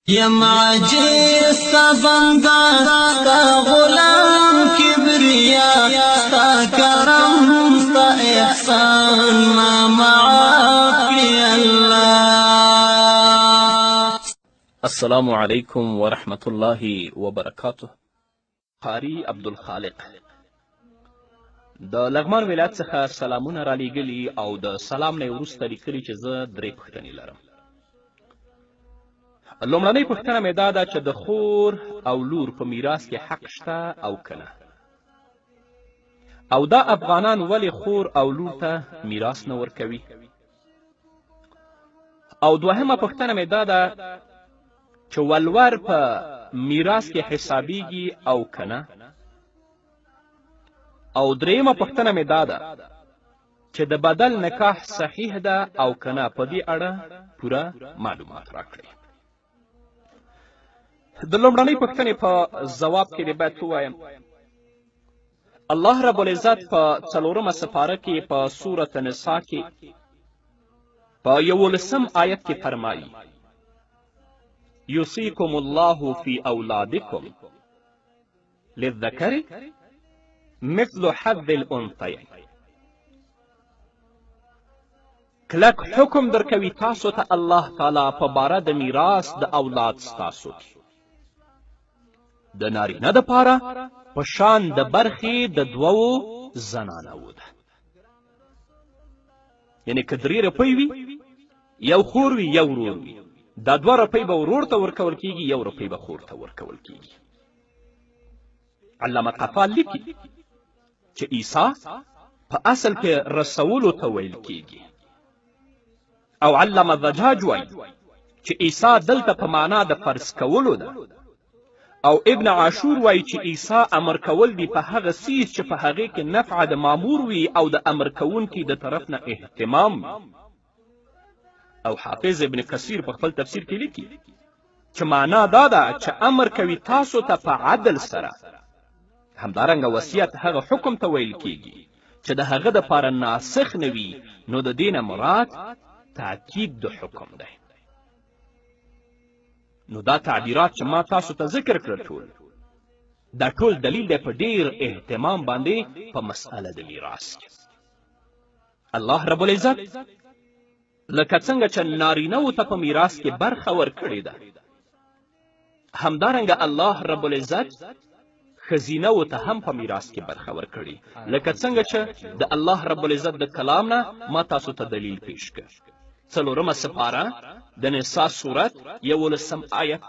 یم عجیز ستا بنده ستا غلام کبریا ستا کرم ستا احسان ما معاف کړي الله. السلام علیکم ورحمت الله وبرکاته. قاری عبدالخالق د لغمان ولایت څخه سلامونه را لیږلي او د سلام نه وروسته لیکلي چې زه 3 پوښتنې لرم. لومړنۍ پوښتنه مې دا ده چې د خور او لور په میراث کې حق شته او که نه، او دا افغانان ولې خور او لور ته میراث نه ورکوي. او دوهمه پوښتنه مې دا ده چې ولور په میراث کې حسابیږي او که نه. او دریمه پوښتنه مې دا ده چې د بدل نکاح صحیح ده او که نه. په دې اړه پوره معلومات راکړئ. د لومړنۍ پوښتنې په ځواب کې دې باید ووایم الله رب العزت په 4مه سپاره کې په سورة نساء کې په 11 آیت کې فرمایي یوصیکم الله فی اولادکم للذکر مثل حظ الانثیین. کلک حکم درکوي تاسو ته الله تعالی په باره د میراث د اولاد ستاسو کې د نارینه دپاره په شان د برخې د 2 زنانو ده. یعنې که 3 روپۍ وي، یو خور وي یو ورور وي، دا 2 روپۍ به ورور ته ورکول کیږي، 1 روپۍ به خور ته ورکول کیږي. علامه قفال لیکي چې عیسی په اصل کې رسولو ته ویل کیږي، او علامه زجاج وایي چې عیسی دلته په معنا د فرض کولو ده، او ابن عاشور وایي چې عیسی امر کول دي په هغه څیز چې په هغې کې نفع د مامور وي او د امر کوونکي د طرف نه اهتمام وي. او حافظ ابن کثیر په خپل تفسیر کې لیکي چې معنا دا ده چې امر کوي تاسو ته په عدل سره. همدارنګه وصیت هغه حکم ته ویل کیږي چې د هغه دپاره ناسخ نه وي، نو د دې نه مراد تاکید د حکم دی. نو دا تعبیرات چې ما تاسو ته ذکر کړل دا ټول دلیل دی په ډیر اهتمام باندې په مسئله د میراث کې. الله رب العزت لکه څنګه چې نارینهو ته په میراث کې برخه ورکړې ده، همدارنګه الله رب العزت ښځینهو ته هم په میراث کې برخه ورکړي، لکه څنګه چې د الله رب العزت د کلام نه ما تاسو ته دلیل پیش کړ. 4مه سپاره د نساء سورت 11 آیت.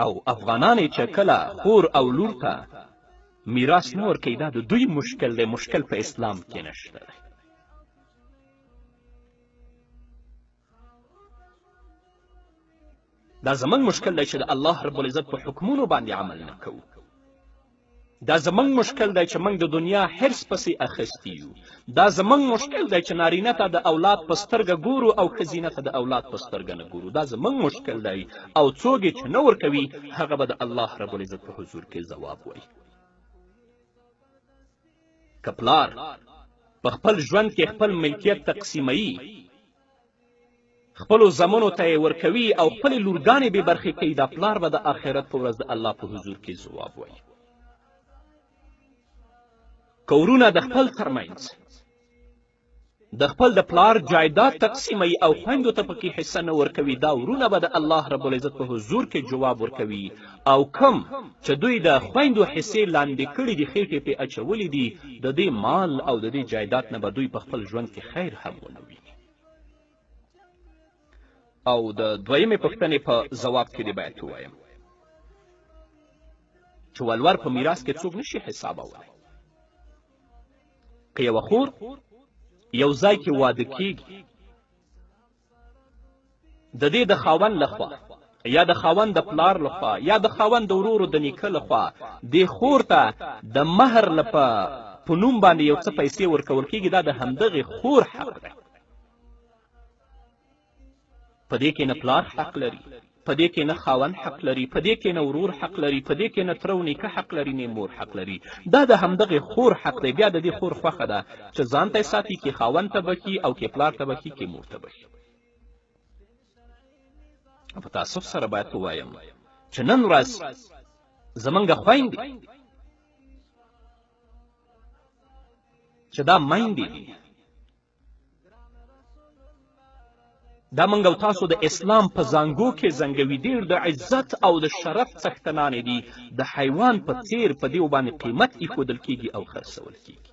او افغانانې چې کله خور او لور ته میراث نه ورکوي، دا د دوی مشکل دی، مشکل په اسلام کې نشته دی. دا زمونږ مشکل دی چې د الله رب العزت په حکمونو باندې عمل نه کوو. دا زمونږ مشکل دی چې موږ د دنیا حرص پسې اخیستی یو. دا زمونږ مشکل دی چې نارینه ته د اولاد په سترګه ګورو او ښځینه ته د اولاد په سترګه نه ګورو. دا زمونږ مشکل دی، او څوک یې چې نه ورکوي هغه به د الله رب العزت په حضور کې ځواب وایي. که پلار په خپل ژوند کې خپل ملکیت تقسیموي، خپلو زمنو ته یې ورکوي او خپلې لورګانې بې برخې کوي، دا پلار به د آخرت په ورځ د الله په حضور کې ځواب وایي. که ورونه د خپل ترمنځ د خپل د پلار جایداد تقسیموي او خویندو ته پکې حصه نه ورکوي، دا ورونه به د الله رب العزت په حضور کې جواب ورکوي. او کم چې دوی د خویندو حصې لاندې کړي دي، خېټې پې اچولي دي، د دې مال او د دې جایداد نه به دوی په خپل ژوند کې خیر هم ونه ویني. او د دویمې پوښتنې په ځواب کې دې باید ووایم چې ولور په میراث کې څوک نشي حسابولی. که یوه خور یو ځای کې واده کیږي، د دې د خاوند لخوا یا د خاوند د پلار لخوا یا د خاوند د ورورو د نیکه لخوا دې خور ته د مهر په نوم باندې یو څه پیسې ورکول کیږي، دا د همدغې خور حق دی. په دې کې نه پلار حق لري، په دې کې نه خاوند حق لري، په دې کې نه ورور حق لري، په دې کې نه تره و نیکه حق لري، نه مور حق لري. دا د همدغې خور حق دی. بیا د دې خور خوښه ده چې ځان ته یې ساتي، کې خاوند ته بخي او کې پلار ته بخي، کې مور ته بخي. په تاسف سره باید ووایم چې نن ورځ زمونږ خویندې چې دا میندې دي دا موږ او تاسو د اسلام په زانګو کې زنګوي ډېر د عزت او د شرف څښتنانې دي د حیوان په څیر په دې باندې قیمت ایښودل کیږي او خرڅول کیږي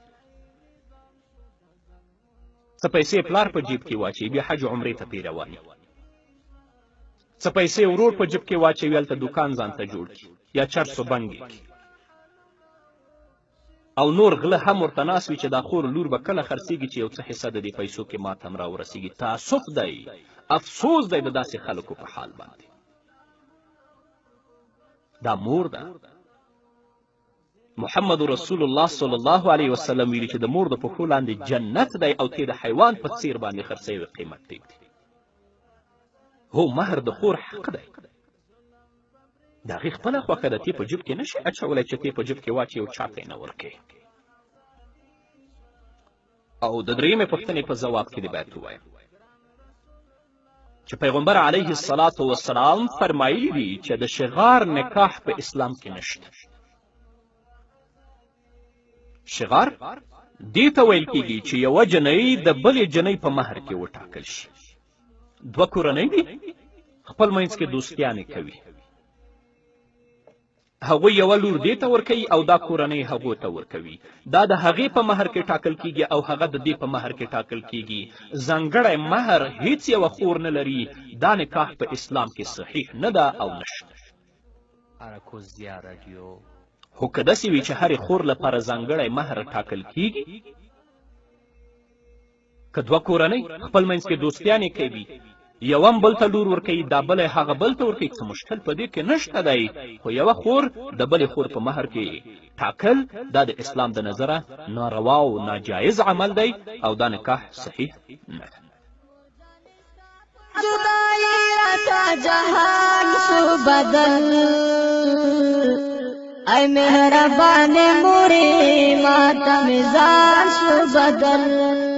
څه پیسې پلار په جیب کې واچوي بیا حج عمرې ته پې رواني څه پیسې ورور په جیب کې واچوي هلته دوکان ځان ته جوړ کړي یا چرسو بنګې کړي او نور غله هم ورته ناست وي چې دا خور لور به کله خرڅېږي چې یو څه حصه د دې پیسو کې ماته هم راورسېږي تاسف دی افسوس دی د داسې خلکو په حال باندې دا مور ده محمد رسول الله صلی الله علیه وسلم ویلي چې د مور د پښو لاندې جنت دی او تی د حیوان په څیر باندې خرڅوي قیمت دی هو مهر د خور حق دی د هغې خپله خوښه ده تی په جیب کې نشي اچولی چې تی په جیب کې واچي او چاته یې نه ورکوي او د درېیمې پوښتنې په ځواب کې دې باید ووایم چې پیغمبر علیه الصلاة والسلام فرمایلي دي چې د شغار نکاح په اسلام کې نشته شغار دې ته ویل کیږي چې یوه جنۍ د بلې جنۍ په مهر کې وټاکل شي دوه کورنۍ دي خپل منځ کې دوستیانې کوي هغوی یوه لور دې ته ورکوي او دا کورنۍ هغو ته ورکوي دا د هغې په مهر کې ټاکل کیږي او هغه د دې په مهر کې ټاکل کیږي ځانګړی مهر هیڅ یوه خور نه لري دا نکاح په اسلام کې صحیح نه ده او نشته خو که داسې وي چې هرې خور لپاره ځانګړی مهر ټاکل کیږي که دوه کورنۍ خپل منځ کې دوستیانې کوي یو هم بل ته لور ورکوي دا بله هغه بل ته ورکوي څه مشکل په دې کې نشته دی خو یوه خور د بلې خور په مهر کې ټاکل دا د اسلام د نظره ناروا او ناجایز عمل دی او دا نکاح صحیح نه ده جدائی راتا جہان شو بدل اے مہربان موری ماتم زان شو بدل